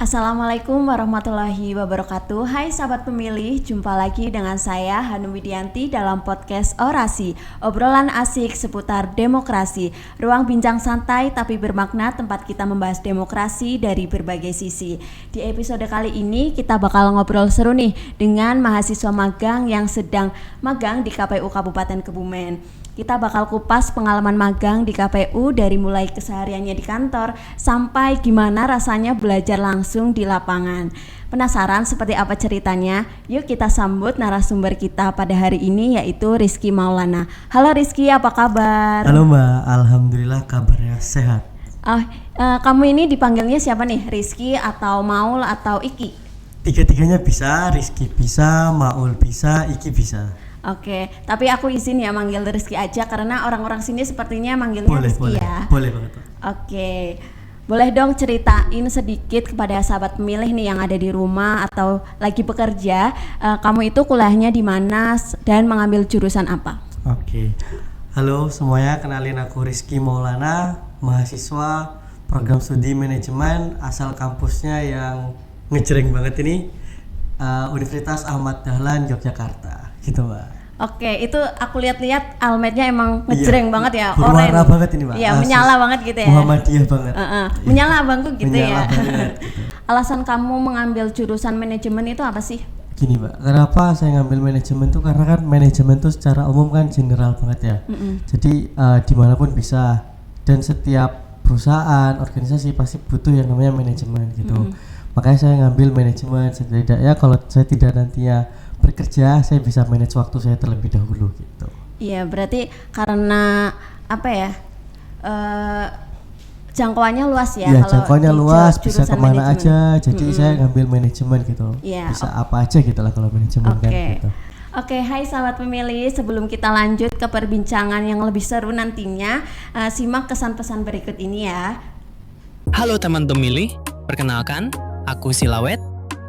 Assalamualaikum warahmatullahi wabarakatuh. Hai sahabat pemilih, jumpa lagi dengan saya Hanum Widianti dalam podcast Orasi, obrolan asik seputar demokrasi. Ruang bincang santai tapi bermakna, tempat kita membahas demokrasi dari berbagai sisi. Di episode kali ini kita bakal ngobrol seru nih dengan mahasiswa magang yang sedang magang di KPU Kabupaten Kebumen. Kita bakal kupas pengalaman magang di KPU dari mulai kesehariannya di kantor sampai gimana rasanya belajar langsung di lapangan. Penasaran seperti apa ceritanya? Yuk kita sambut narasumber kita pada hari ini, yaitu Rizky Maulana. Halo Rizky, apa kabar? Halo Mbak, alhamdulillah kabarnya sehat. Kamu ini dipanggilnya siapa nih? Rizky atau Maul atau Iki? Tiga-tiganya bisa, Rizky bisa, Maul bisa, Iki bisa. Oke, tapi aku izin ya manggil Rizky aja karena orang-orang sini sepertinya manggilnya Rizky ya. Boleh banget. Oke, boleh dong ceritain sedikit kepada sahabat pemilih nih yang ada di rumah atau lagi bekerja, kamu itu kuliahnya di mana dan mengambil jurusan apa? Oke, halo semuanya, kenalin aku Rizky Maulana, mahasiswa program studi manajemen asal kampusnya yang ngejreng banget ini, Universitas Ahmad Dahlan Yogyakarta. Gitu Mbak. Oke, itu aku lihat-lihat almetnya emang ngejreng banget ya, berwarna banget ini Mbak. Iya, menyala banget gitu ya. Muhammadiyah banget. Menyala abangku gitu menyala ya. Banget, gitu. Alasan kamu mengambil jurusan manajemen itu apa sih? Gini Mbak, kenapa saya ngambil manajemen tuh karena kan manajemen tuh secara umum kan general banget ya. Jadi dimanapun bisa, dan setiap perusahaan, organisasi pasti butuh yang namanya manajemen gitu. Makanya saya ngambil manajemen, setidaknya kalau saya tidak nantinya bekerja, saya bisa manage waktu saya terlebih dahulu gitu. Iya, berarti karena apa ya, jangkauannya luas ya. Iya, jangkauannya luas, bisa kemana aja. Jadi saya ngambil manajemen gitu. Bisa apa aja gitu lah kalau manajemen kan gitu. Oke, hai sahabat pemilih, sebelum kita lanjut ke perbincangan yang lebih seru nantinya, simak kesan pesan berikut ini ya. Halo teman pemilih, perkenalkan, aku Silawet.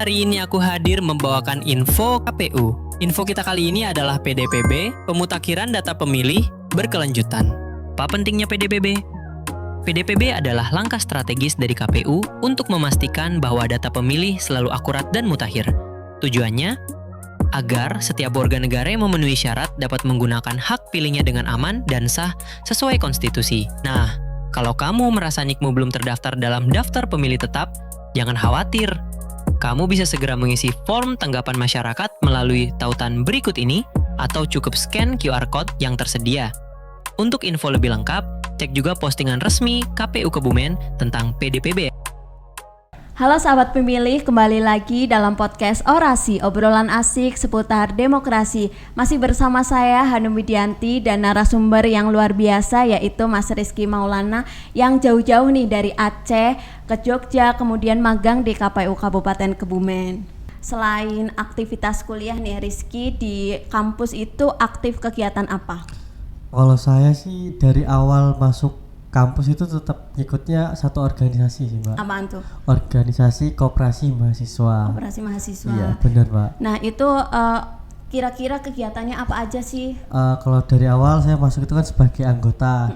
Hari ini aku hadir membawakan info KPU. Info kita kali ini adalah PDPB, pemutakhiran data pemilih berkelanjutan. Apa pentingnya PDPB? PDPB adalah langkah strategis dari KPU untuk memastikan bahwa data pemilih selalu akurat dan mutakhir. Tujuannya agar setiap warga negara yang memenuhi syarat dapat menggunakan hak pilihnya dengan aman dan sah sesuai konstitusi. Nah, kalau kamu merasa nikmu belum terdaftar dalam daftar pemilih tetap, jangan khawatir. Kamu bisa segera mengisi form tanggapan masyarakat melalui tautan berikut ini atau cukup scan QR Code yang tersedia. Untuk info lebih lengkap, cek juga postingan resmi KPU Kebumen tentang PDPB. Halo sahabat pemilih, kembali lagi dalam podcast Orasi, obrolan asik seputar demokrasi. Masih bersama saya Hanum Widianti dan narasumber yang luar biasa, yaitu Mas Rizky Maulana yang jauh-jauh nih dari Aceh ke Jogja, kemudian magang di KPU Kabupaten Kebumen. Selain aktivitas kuliah nih Rizky, di kampus itu aktif kegiatan apa? Kalau saya sih dari awal masuk kampus itu tetap ikutnya satu organisasi sih Mbak. Apaan tuh? Organisasi Koperasi Mahasiswa. Koperasi Mahasiswa. Iya benar Mbak. Nah itu kira-kira kegiatannya apa aja sih? Kalau dari awal saya masuk itu kan sebagai anggota,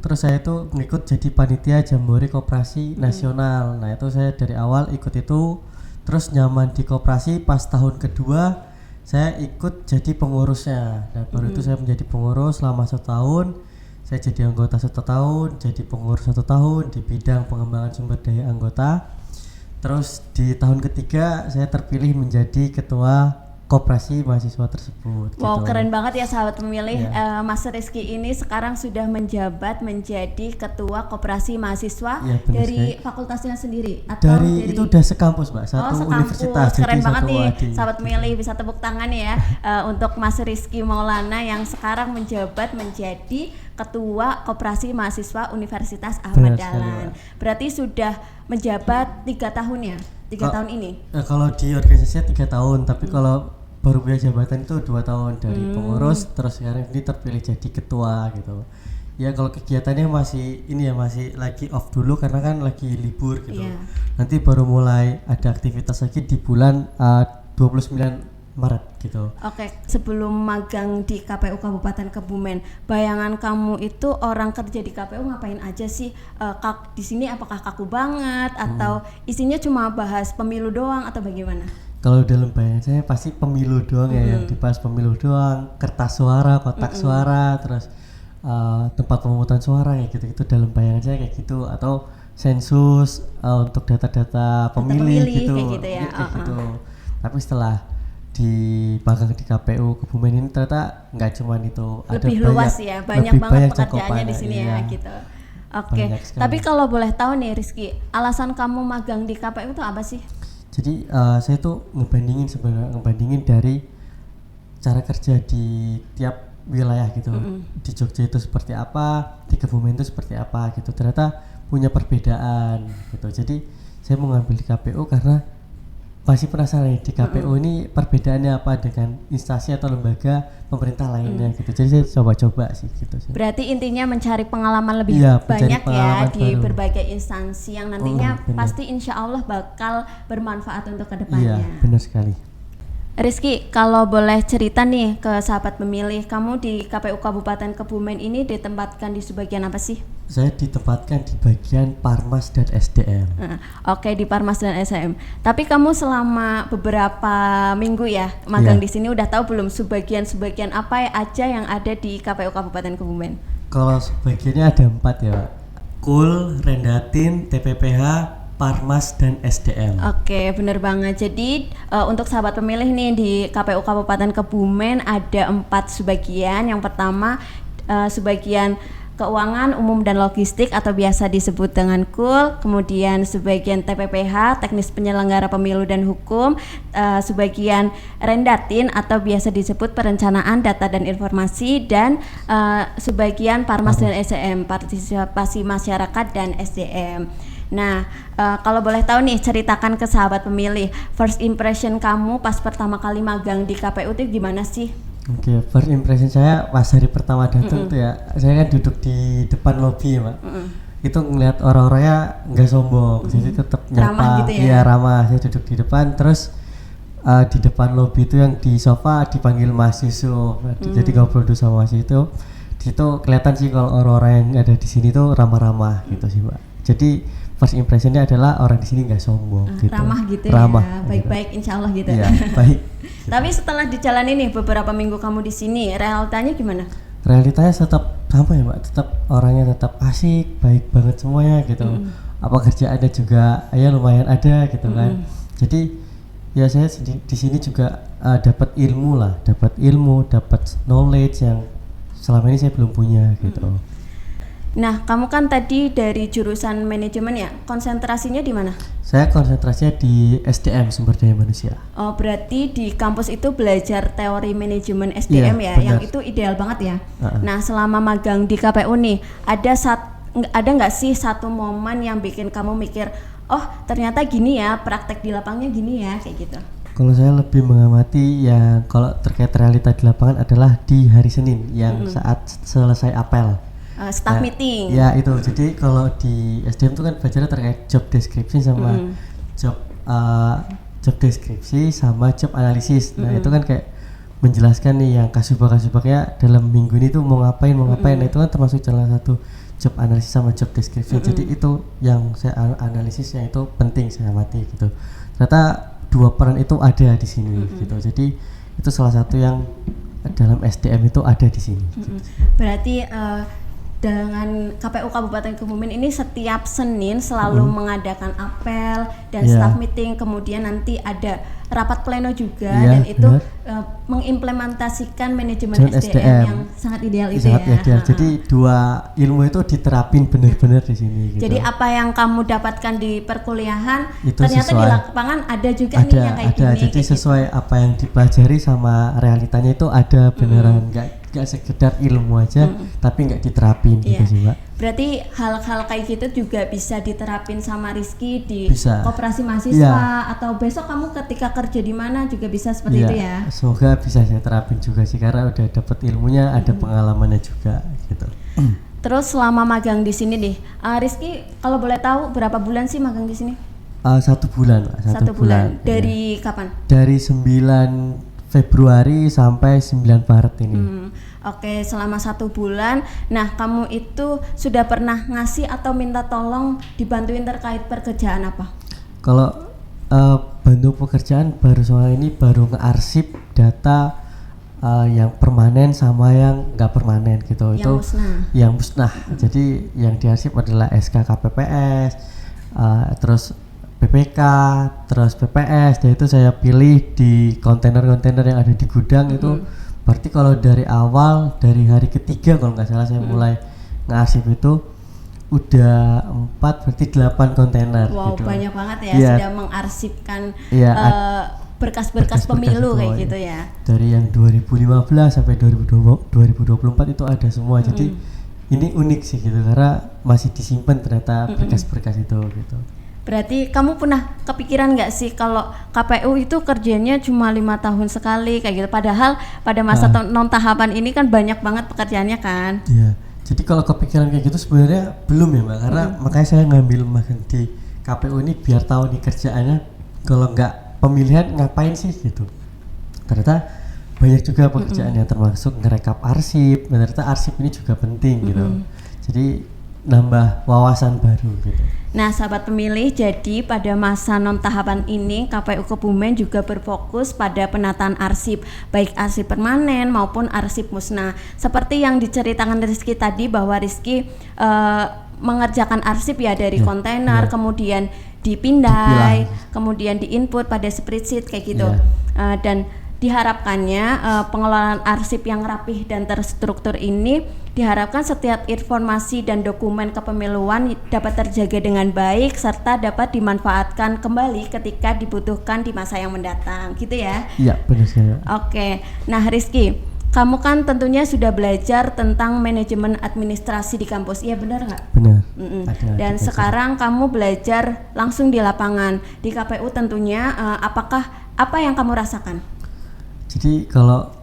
terus saya itu mengikut jadi panitia Jambore Koperasi Nasional. Nah itu saya dari awal ikut itu, terus nyaman di koperasi. Pas tahun kedua saya ikut jadi pengurusnya. Nah baru itu saya menjadi pengurus selama 1 tahun. Saya jadi anggota 1 tahun, jadi pengurus 1 tahun di bidang pengembangan sumber daya anggota. Terus di tahun ketiga saya terpilih menjadi ketua koperasi mahasiswa tersebut. Wow, gitu. keren banget ya sahabat pemilih. Mas Rizky ini sekarang sudah menjabat menjadi ketua koperasi mahasiswa dari fakultasnya sendiri atau dari itu udah sekampus Mbak, satu universitas. Keren jadi banget nih sahabat gitu. pemilih, bisa tepuk tangan ya untuk Mas Rizky Maulana yang sekarang menjabat menjadi ketua koperasi mahasiswa Universitas Ahmad Dahlan. Berarti sudah menjabat 3 tahun ya? 3 tahun ini? Kalau di organisasinya 3 tahun, tapi kalau baru punya jabatan itu 2 tahun dari pengurus, terus sekarang ini terpilih jadi ketua gitu. Ya kalau kegiatannya masih lagi off dulu karena kan lagi libur gitu. Nanti baru mulai ada aktivitas lagi di bulan 29 Maret gitu. Oke, sebelum magang di KPU Kabupaten Kebumen, bayangan kamu itu orang kerja di KPU ngapain aja sih? Di sini apakah kaku banget atau isinya cuma bahas pemilu doang atau bagaimana? Kalau dalam bayangan saya pasti pemilu doang ya, yang dibahas pemilu doang, kertas suara, kotak suara, terus tempat pemungutan suara ya gitu-gitu, dalam bayangan saya kayak gitu, atau sensus untuk data-data pemilih gitu, kayak gitu ya. kayak gitu. Tapi setelah di magang di KPU Kebumen ini ternyata nggak cuma itu, Lebih ada luas banyak, ya, banyak banget pekerjaannya cakupannya, di sini iya. ya gitu. Oke, Banyak sekali. tapi kalau boleh tahu nih Rizky, alasan kamu magang di KPU itu apa sih? Jadi saya tuh ngebandingin dari cara kerja di tiap wilayah gitu. Di Jogja itu seperti apa, di Kebumen itu seperti apa gitu. Ternyata punya perbedaan gitu. Jadi saya mau ngambil di KPU karena masih penasaran nih, di KPU ini perbedaannya apa dengan instansi atau lembaga pemerintah lainnya gitu. Jadi saya coba-coba sih gitu sih. Berarti intinya mencari pengalaman lebih Iya, mencari banyak ya pengalaman di baru. berbagai instansi yang nantinya benar. pasti insya Allah bakal bermanfaat untuk kedepannya. Iya, benar sekali. Rizky, kalau boleh cerita nih ke sahabat pemilih, kamu di KPU Kabupaten Kebumen ini ditempatkan di sebagian apa sih? Saya ditempatkan di bagian Parmas dan SDM. Oke, di Parmas dan SDM. Tapi kamu selama beberapa minggu ya magang Iya. di sini udah tahu belum sebagian apa aja yang ada di KPU Kabupaten Kebumen? Kalau sebagiannya ada 4 ya, Pak. KUL, Rendatin, TPPH, Parmas, dan SDM. Oke, bener banget. Jadi untuk sahabat pemilih nih di KPU Kabupaten Kebumen ada 4 sebagian. Yang pertama sebagian keuangan umum dan logistik atau biasa disebut dengan KUL, kemudian sebagian TPPH, teknis penyelenggara pemilu dan hukum, sebagian Rendatin atau biasa disebut perencanaan data dan informasi, dan sebagian Parmas dan SDM, partisipasi masyarakat dan SDM. Nah, kalau boleh tahu nih, ceritakan ke sahabat pemilih, first impression kamu pas pertama kali magang di KPU itu gimana sih? Oke, first impression saya pas hari pertama datang tuh ya, saya kan duduk di depan lobi ya, Pak. Itu ngeliat orang-orangnya nggak sombong, jadi tetap Ramah nyapa, gitu ya? iya ramah. Saya duduk di depan, terus di depan lobi itu yang di sofa dipanggil Mas Yusuf, jadi ngobrol dulu sama Mas itu. Di situ kelihatan sih kalau orang-orang yang ada di sini tuh ramah-ramah gitu sih, Pak. Jadi first impressionnya adalah orang di sini nggak sombong, gitu. Ramah gitu Ramah, ya, baik-baik insya Allah gitu. Iya, baik. Tapi setelah dijalani nih beberapa minggu kamu di sini, realitanya gimana? Realitanya tetap sama ya, Mbak. Tetap orangnya tetap asik, baik banget semuanya gitu. Apa kerjaannya juga ya lumayan ada gitu kan. Jadi ya saya di sini juga dapat ilmu, dapat knowledge yang selama ini saya belum punya gitu. Nah, kamu kan tadi dari jurusan manajemen ya, konsentrasinya di mana? Saya konsentrasinya di SDM, sumber daya manusia. Oh, berarti di kampus itu belajar teori manajemen SDM Iya, ya, benar. yang itu ideal banget ya. Nah, selama magang di KPU nih, ada nggak sih satu momen yang bikin kamu mikir, oh ternyata gini ya, praktek di lapangnya gini ya, kayak gitu? Kalau saya lebih mengamati ya, kalau terkait realita di lapangan adalah di hari Senin yang saat selesai apel. Staff meeting. Ya itu, jadi kalau di SDM itu kan belajarnya terkait job description sama job deskripsi sama job analisis. Nah itu kan kayak menjelaskan nih yang kasubag-kasubagnya dalam minggu ini tuh mau ngapain. Nah itu kan termasuk salah satu job analisis sama job description. Jadi itu yang saya analisis, yang itu penting saya amati gitu. Ternyata dua peran itu ada di sini gitu. Jadi itu salah satu yang dalam SDM itu ada di sini. Gitu. Berarti dengan KPU Kabupaten Kebumen ini setiap Senin selalu mengadakan apel dan staff meeting, kemudian nanti ada rapat pleno juga, dan itu mengimplementasikan manajemen SDM yang sangat ideal itu sangat ya. ideal. Jadi dua ilmu itu diterapin benar-benar di sini gitu. Jadi apa yang kamu dapatkan di perkuliahan itu ternyata sesuai, di lapangan ada juga nih yang kayak gini. Jadi sesuai apa yang dipelajari sama realitanya itu ada beneran, nggak sekedar ilmu aja tapi nggak diterapin gitu sih, Mbak. Berarti hal-hal kayak gitu juga bisa diterapin sama Rizky di Bisa. koperasi mahasiswa atau besok kamu ketika kerja di mana juga bisa seperti itu ya. Semoga bisa saya terapin juga sih, karena udah dapat ilmunya, ada pengalamannya juga gitu. Terus selama magang di sini nih, Rizky kalau boleh tahu berapa bulan sih magang di sini? 1 bulan, Pak. 1 bulan. Iya. Dari kapan? Dari 9 Februari sampai 9 Maret ini. Oke, selama 1 bulan. Nah, kamu itu sudah pernah ngasih atau minta tolong dibantuin terkait pekerjaan apa? Kalau bantu pekerjaan baru soal ini baru ngearsip data yang permanen sama yang nggak permanen gitu. Yang itu musnah. Yang musnah. Jadi yang diarsip adalah SK KPPS, terus PPK, terus PPS. Dan itu saya pilih di kontainer-kontainer yang ada di gudang itu. Berarti kalau dari awal, dari hari ketiga kalau nggak salah saya mulai ngarsip itu udah 4 berarti 8 kontainer. Wow, gitu. banyak banget ya sudah mengarsipkan berkas-berkas pemilu kayak itu, gitu ya. Dari yang 2015 sampai 2024 itu ada semua. Jadi ini unik sih gitu karena masih disimpan ternyata berkas-berkas itu gitu. Berarti kamu pernah kepikiran nggak sih kalau KPU itu kerjanya cuma 5 tahun sekali kayak gitu, padahal pada masa non tahapan ini kan banyak banget pekerjaannya kan? Iya. Jadi kalau kepikiran kayak gitu sebenarnya belum ya Mbak, karena makanya saya ngambil magang di KPU ini biar tahu nih kerjaannya kalau nggak pemilihan ngapain sih gitu. Ternyata banyak juga pekerjaan yang termasuk ngerekap arsip, dan ternyata arsip ini juga penting gitu. Jadi nambah wawasan baru gitu. Nah, sahabat pemilih, jadi pada masa non tahapan ini KPU Kebumen juga berfokus pada penataan arsip, baik arsip permanen maupun arsip musnah. Seperti yang diceritakan Rizky tadi bahwa Rizky mengerjakan arsip ya dari kontainer, kemudian dipindai, kemudian diinput pada spreadsheet kayak gitu. Dan diharapkannya pengelolaan arsip yang rapih dan terstruktur ini diharapkan setiap informasi dan dokumen kepemiluan dapat terjaga dengan baik serta dapat dimanfaatkan kembali ketika dibutuhkan di masa yang mendatang, gitu ya? Iya, benar sekali. Oke, nah Rizky, kamu kan tentunya sudah belajar tentang manajemen administrasi di kampus, iya benar nggak? Benar. Dan sekarang kamu belajar langsung di lapangan di KPU tentunya, apa yang kamu rasakan? Jadi kalau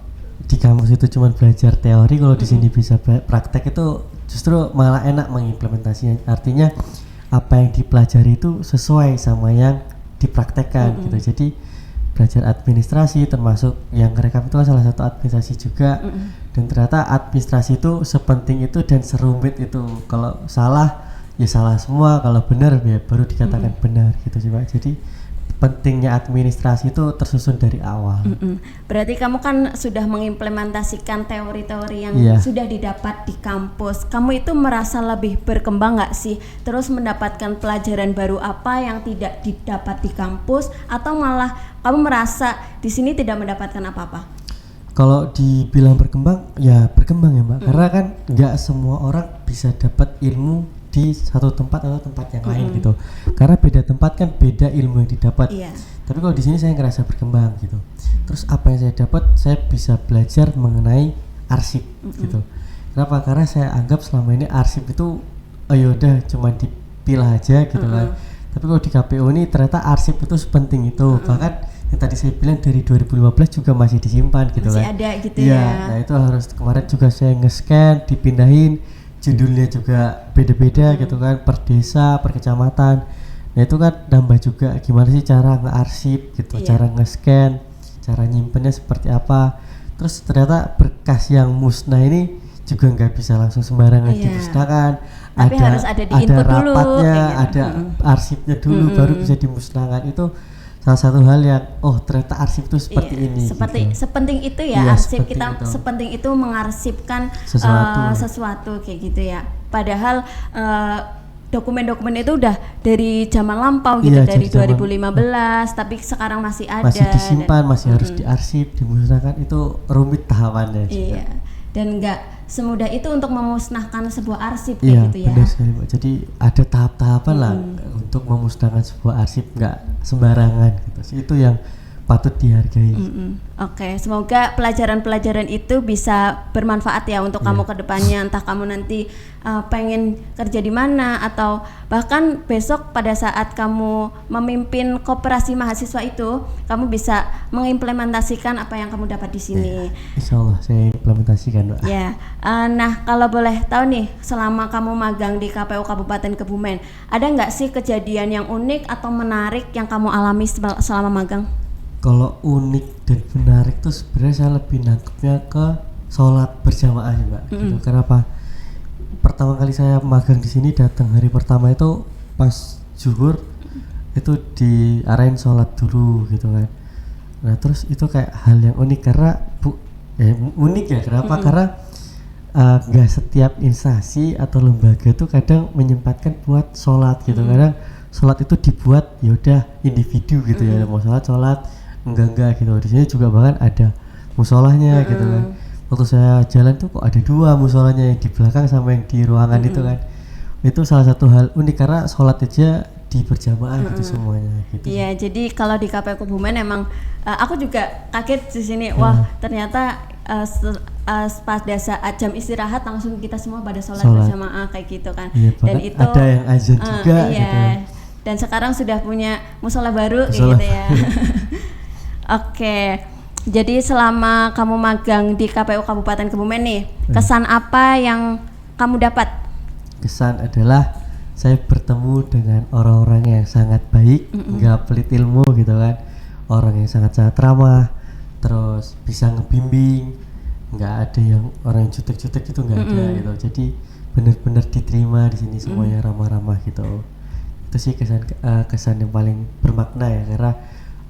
di kampus itu cuma belajar teori, kalau di sini bisa praktek itu justru malah enak mengimplementasinya. Artinya apa yang dipelajari itu sesuai sama yang dipraktekkan gitu. Jadi belajar administrasi termasuk yang rekap itu salah satu administrasi juga. Dan ternyata administrasi itu sepenting itu dan serumit itu. Kalau salah ya salah semua, kalau benar ya baru dikatakan benar gitu sih Pak. Jadi pentingnya administrasi itu tersusun dari awal. Berarti kamu kan sudah mengimplementasikan teori-teori yang sudah didapat di kampus. Kamu itu merasa lebih berkembang nggak sih? Terus mendapatkan pelajaran baru apa yang tidak didapat di kampus, atau malah kamu merasa di sini tidak mendapatkan apa-apa? Kalau dibilang berkembang, ya berkembang ya Mbak. Karena kan nggak semua orang bisa dapat ilmu di satu tempat atau tempat yang lain gitu. Karena beda tempat kan beda ilmu yang didapat. Tapi kalau di sini saya ngerasa berkembang gitu. Terus apa yang saya dapat, saya bisa belajar mengenai arsip gitu. Kenapa? Karena saya anggap selama ini arsip itu yaudah cuma dipilah aja gitu kan. Tapi kalau di KPU ini ternyata arsip itu sepenting itu. Bahkan yang tadi saya bilang dari 2015 juga masih disimpan gitu masih kan. Ada gitu ya. Nah itu harus kemarin juga saya nge-scan, dipindahin, judulnya juga beda-beda gitu kan, per desa, per kecamatan. Nah itu kan nambah juga gimana sih cara nge-arsip gitu, cara nge-scan, cara nyimpennya seperti apa. Terus ternyata berkas yang musnah ini juga nggak bisa langsung sembarangan dimusnahkan. Tapi harus ada rapatnya, dulu, ada arsipnya dulu baru bisa dimusnahkan. Itu salah satu hal yang ternyata arsip itu seperti ini. Sepenting itu ya arsip, kita sepenting itu mengarsipkan sesuatu kayak gitu ya. Padahal dokumen-dokumen itu udah dari zaman lampau gitu, dari 2015, tapi sekarang masih ada. Masih disimpan, masih harus diarsip, dimusnahkan, itu rumit tahapannya. Iya. Dan nggak semudah itu untuk memusnahkan sebuah arsip kayak gitu ya. Iya, benar sekali Mbak. Jadi ada tahap-tahapan lah untuk memusnahkan sebuah arsip, nggak sembarangan gitu. Itu yang patut dihargai. Oke, semoga pelajaran-pelajaran itu bisa bermanfaat ya untuk kamu ke depannya. Entah kamu nanti pengen kerja di mana, atau bahkan besok pada saat kamu memimpin koperasi mahasiswa itu, kamu bisa mengimplementasikan apa yang kamu dapat di sini. Insya Allah saya implementasikan Mbak. Nah kalau boleh tahu nih, selama kamu magang di KPU Kabupaten Kebumen, ada nggak sih kejadian yang unik atau menarik yang kamu alami selama magang? Kalau unik dan menarik tuh sebenarnya saya lebih nangkepnya ke sholat berjamaah sih Mbak. Gitu. Kenapa? Pertama kali saya magang di sini datang hari pertama itu pas zuhur itu diarahin sholat dulu gitu kan. Nah terus itu kayak hal yang unik karena unik ya kenapa? Karena nggak setiap instansi atau lembaga tuh kadang menyempatkan buat sholat gitu. Kadang sholat itu dibuat ya udah individu gitu ya, mau sholat enggak gitu. Di sini juga bahkan ada musolahnya gitu kan. Waktu saya jalan tuh kok ada 2 musolahnya, yang di belakang sama yang di ruangan itu kan. Itu salah satu hal unik karena sholat aja di berjamaah gitu semuanya gitu. Iya, jadi kalau di KPU Kebumen emang aku juga kaget di sini. Wah, ternyata pada saat jam istirahat langsung kita semua pada sholat berjamaah kayak gitu kan. Iya, dan itu ada yang azan juga iya. gitu. Dan sekarang sudah punya musola baru kayak gitu ya. Oke. Jadi selama kamu magang di KPU Kabupaten Kebumen nih, kesan apa yang kamu dapat? Kesan adalah saya bertemu dengan orang-orang yang sangat baik, nggak pelit ilmu gitu kan, orang yang sangat-sangat ramah, terus bisa ngebimbing, nggak ada yang orang yang jutek-jutek itu nggak ada gitu. Jadi benar-benar diterima di sini semuanya ramah-ramah gitu. Itu sih kesan yang paling bermakna ya, karena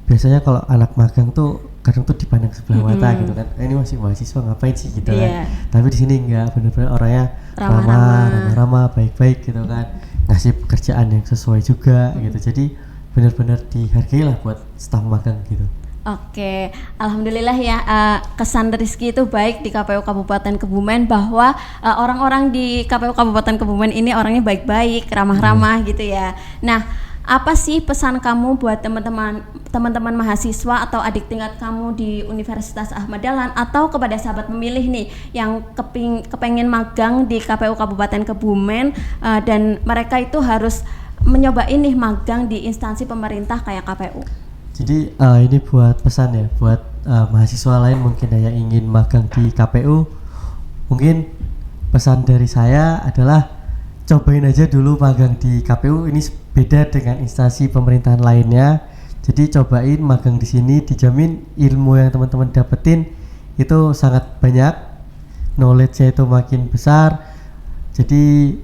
biasanya kalau anak magang tuh kadang tuh dipandang sebelah mata gitu kan, ini masih mahasiswa ngapain sih gitu kan. Tapi di sini enggak, benar-benar orangnya ramah-ramah, baik-baik gitu kan, ngasih pekerjaan yang sesuai juga gitu. Jadi benar-benar dihargai lah buat staf magang gitu. Oke, alhamdulillah ya, kesan Rizky itu baik di KPU Kabupaten Kebumen, bahwa orang-orang di KPU Kabupaten Kebumen ini orangnya baik-baik, ramah-ramah gitu ya. Nah, apa sih pesan kamu buat teman-teman mahasiswa atau adik tingkat kamu di Universitas Ahmad Dahlan, atau kepada sahabat pemilih nih yang kepengen magang di KPU Kabupaten Kebumen dan mereka itu harus mencobain nih magang di instansi pemerintah kayak KPU? Jadi ini buat pesan ya buat mahasiswa lain mungkin yang ingin magang di KPU. Mungkin pesan dari saya adalah cobain aja dulu magang di KPU. Ini beda dengan instansi pemerintahan lainnya. Jadi cobain magang di sini, dijamin ilmu yang teman-teman dapetin itu sangat banyak, knowledge-nya itu makin besar. Jadi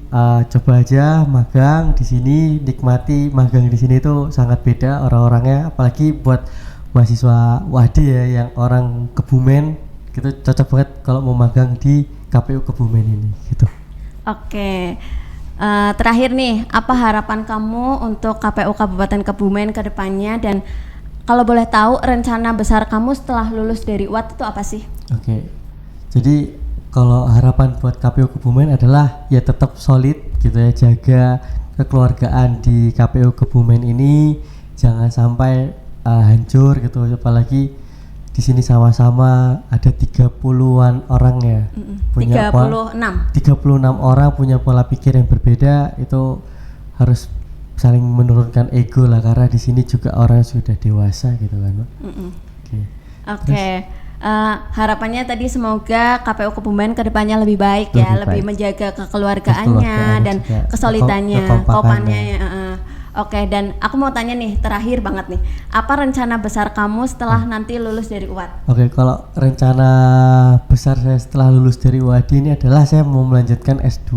coba aja magang di sini, nikmati magang di sini itu sangat beda orang-orangnya, apalagi buat mahasiswa Wadi ya yang orang Kebumen gitu, cocok banget kalau mau magang di KPU Kebumen ini gitu. Oke. Terakhir nih, apa harapan kamu untuk KPU Kabupaten Kebumen ke depannya, dan kalau boleh tahu rencana besar kamu setelah lulus dari UAD itu apa sih? Oke. Jadi kalau harapan buat KPU Kebumen adalah ya tetap solid gitu ya, jaga kekeluargaan di KPU Kebumen ini jangan sampai hancur gitu, apalagi di sini sama-sama ada 30-an orang ya. 36 orang punya pola pikir yang berbeda, itu harus saling menurunkan ego lah, karena di sini juga orang sudah dewasa gitu kan. Oke. Harapannya tadi semoga KPU Kebumen kedepannya lebih baik ya, lebih menjaga kekeluargaannya dan kesolidannya, kompakannya ya. Oke, dan aku mau tanya nih, terakhir banget nih, apa rencana besar kamu setelah nanti lulus dari UAD? Oke, kalau rencana besar saya setelah lulus dari UAD ini adalah saya mau melanjutkan S2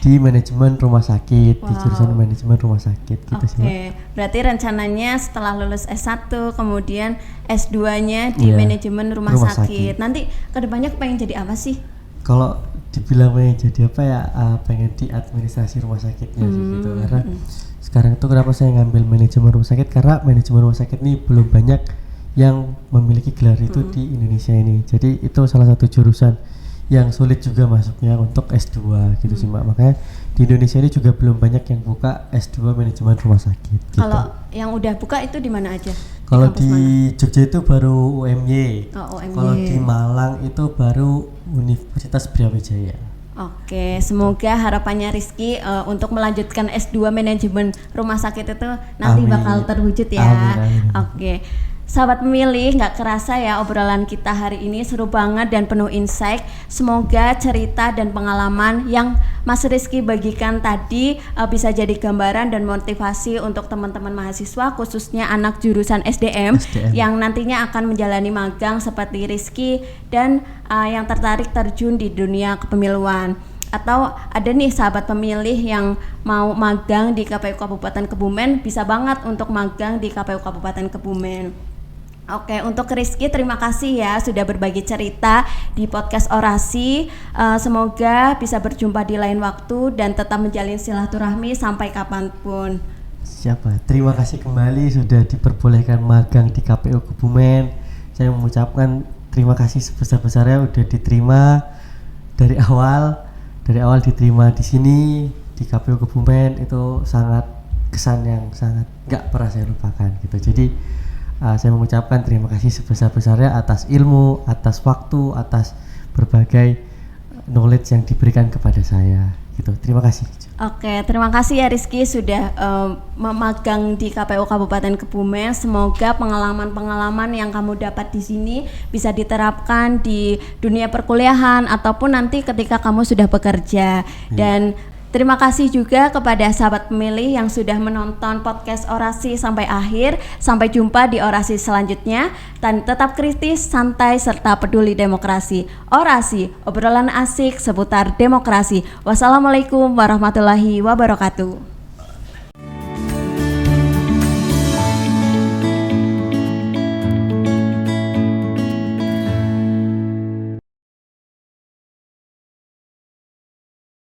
di manajemen rumah sakit, di jurusan manajemen rumah sakit gitu sih. Oke, berarti rencananya setelah lulus S1 kemudian S2-nya di manajemen rumah sakit. Nanti kedepannya pengen jadi apa sih? Kalau dibilang pengen jadi apa ya, pengen di administrasi rumah sakitnya sih gitu, karena sekarang itu kenapa saya ngambil manajemen rumah sakit, karena manajemen rumah sakit ini belum banyak yang memiliki gelar itu di Indonesia ini. Jadi itu salah satu jurusan yang sulit juga masuknya untuk S2 gitu sih Mbak. Makanya di Indonesia ini juga belum banyak yang buka S2 manajemen rumah sakit gitu. Kalau yang udah buka itu di mana aja? Kalau di Jogja itu baru UMY. UMY. Kalau di Malang itu baru Universitas Brawijaya. Oke, semoga harapannya Rizky untuk melanjutkan S2 manajemen rumah sakit itu nanti bakal terwujud ya. Amin. Oke. Sahabat pemilih, nggak kerasa ya obrolan kita hari ini seru banget dan penuh insight. Semoga cerita dan pengalaman yang Mas Rizky bagikan tadi bisa jadi gambaran dan motivasi untuk teman-teman mahasiswa, khususnya anak jurusan SDM yang nantinya akan menjalani magang seperti Rizky dan yang tertarik terjun di dunia kepemiluan. Atau ada nih sahabat pemilih yang mau magang di KPU Kabupaten Kebumen, bisa banget untuk magang di KPU Kabupaten Kebumen. Oke, untuk Rizky terima kasih ya sudah berbagi cerita di podcast Orasi. Semoga bisa berjumpa di lain waktu dan tetap menjalin silaturahmi sampai kapanpun. Siapa? Terima kasih kembali sudah diperbolehkan magang di KPU Kebumen. Saya mengucapkan terima kasih sebesar-besarnya udah diterima dari awal diterima di sini di KPU Kebumen. Itu sangat kesan yang sangat nggak pernah saya lupakan gitu. Jadi saya mengucapkan terima kasih sebesar-besarnya atas ilmu, atas waktu, atas berbagai knowledge yang diberikan kepada saya gitu. Terima kasih. Oke, terima kasih ya Rizky sudah memagang di KPU Kabupaten Kebumen. Semoga pengalaman-pengalaman yang kamu dapat di sini bisa diterapkan di dunia perkuliahan ataupun nanti ketika kamu sudah bekerja. Dan terima kasih juga kepada sahabat pemilih yang sudah menonton podcast Orasi sampai akhir. Sampai jumpa di Orasi selanjutnya. Dan tetap kritis, santai, serta peduli demokrasi. Orasi, obrolan asik seputar demokrasi. Wassalamualaikum warahmatullahi wabarakatuh.